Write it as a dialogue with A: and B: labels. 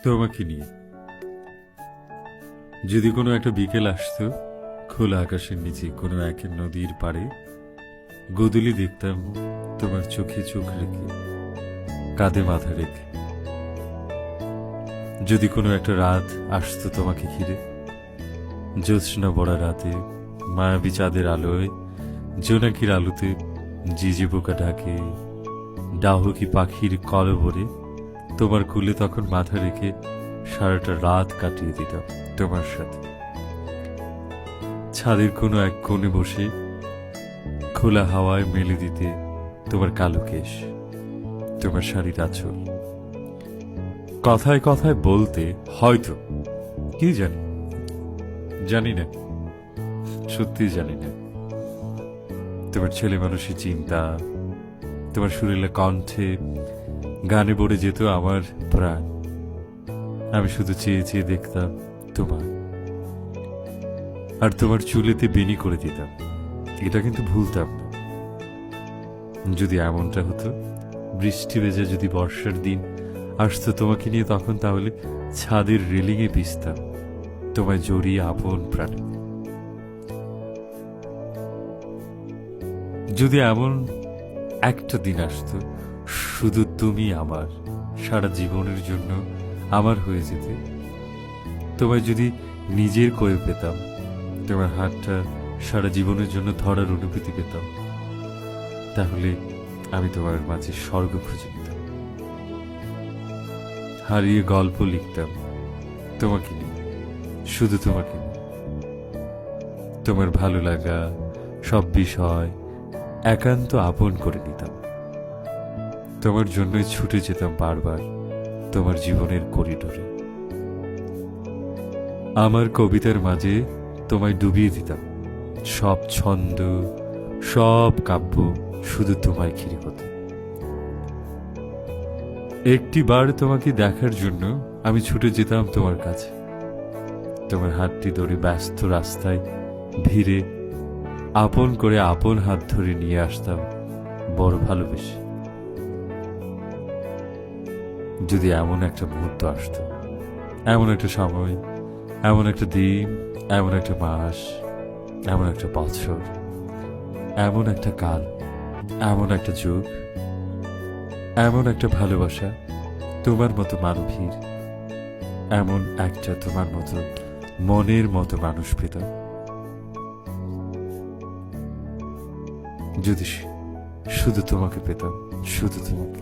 A: তোমাকে নিয়ে যদি কোনো একটা বিকেল আসতো, খোলা আকাশের নিচে কোনো এক নদীর পাড়ে, গোদুলি দেখতাম তোমার চোখে চোখ রেখে, কাঁধে মাথা রেখে। যদি কোনো একটা রাত আসতো তোমাকে ঘিরে, জ্যোৎস্না বড়া রাতে, মায়াবী চাঁদের আলোয়, জোনাকির আলোতে জিজি পোকা ডাকে, ডাহুকি পাখির কলবরে, তোমার কুলে তখন মাথা রেখে সারাটা রাত কাটিয়ে দিতাম তোমার সাথে। ছাদের কোনো এক কোণে বসে খোলা হাওয়ায় মেলে দিতে তোমার কালো কেশ, তোমার শাড়ির আঁচল। কথায় কথায় বলতে হয়তো, কি জানি না, সত্যি জানি না, তোমার ছেলে মানুষের চিন্তা, তোমার সুরেলা কণ্ঠে গানে পড়ে যেত আমার প্রাণ। আমি শুধু চেয়ে চেয়ে দেখতাম তোমার, আর তোমার চুলেতে বেনি করে দিতাম। এটা কিন্তু ভুলতাম না। যদি এমনটা হতো, বৃষ্টি ভেজা যদি বর্ষার দিন আসতো তোমাকে নিয়ে, তখন তাহলে ছাদের রেলিংয়ে ভিজতাম তোমায় জড়িয়ে আপন প্রাণে। যদি এমন একটা দিন আসতো, শুধু তুমি আমার সারা জীবনের জন্য আমার হয়ে যেতে, তোমায় যদি নিজের করে পেতাম, তোমার হাতটা সারা জীবনের জন্য ধরার অনুভূতি পেতাম, তাহলে আমি তোমার মাঝে স্বর্গ খুঁজে নিতাম। হারিয়ে গল্প লিখতাম তোমাকে নিয়ে, শুধু তোমাকে নিয়ে। তোমার ভালো লাগা সব বিষয় একান্ত আপন করে নিতাম। তোমার জন্যই ছুটে যেতাম বারবার তোমার জীবনের করিডোরে। আমার কবিতার মাঝে তোমায় ডুবিয়ে দিতাম। সব ছন্দ, সব কাব্য শুধু তোমায় ঘিরে হতো। একটি বার তোমাকে দেখার জন্য আমি ছুটে যেতাম তোমার কাছে। তোমার হাতটি ধরে ব্যস্ত রাস্তায় ভিড়ে আপন করে আপন হাত ধরে নিয়ে আসতাম বড় ভালোবেসে। যদি এমন একটা মুহূর্ত আসতো, এমন একটা সময়, এমন একটা দিন, এমন একটা মাস, এমন একটা বছর, এমন একটা কাল, এমন একটা যুগ, এমন একটা ভালোবাসা, তোমার মতো মানবীর, এমন একটা তোমার মতো মনের মতো মানুষ পেতাম, যদি শুধু তোমাকে পেতাম, শুধু তোমাকে।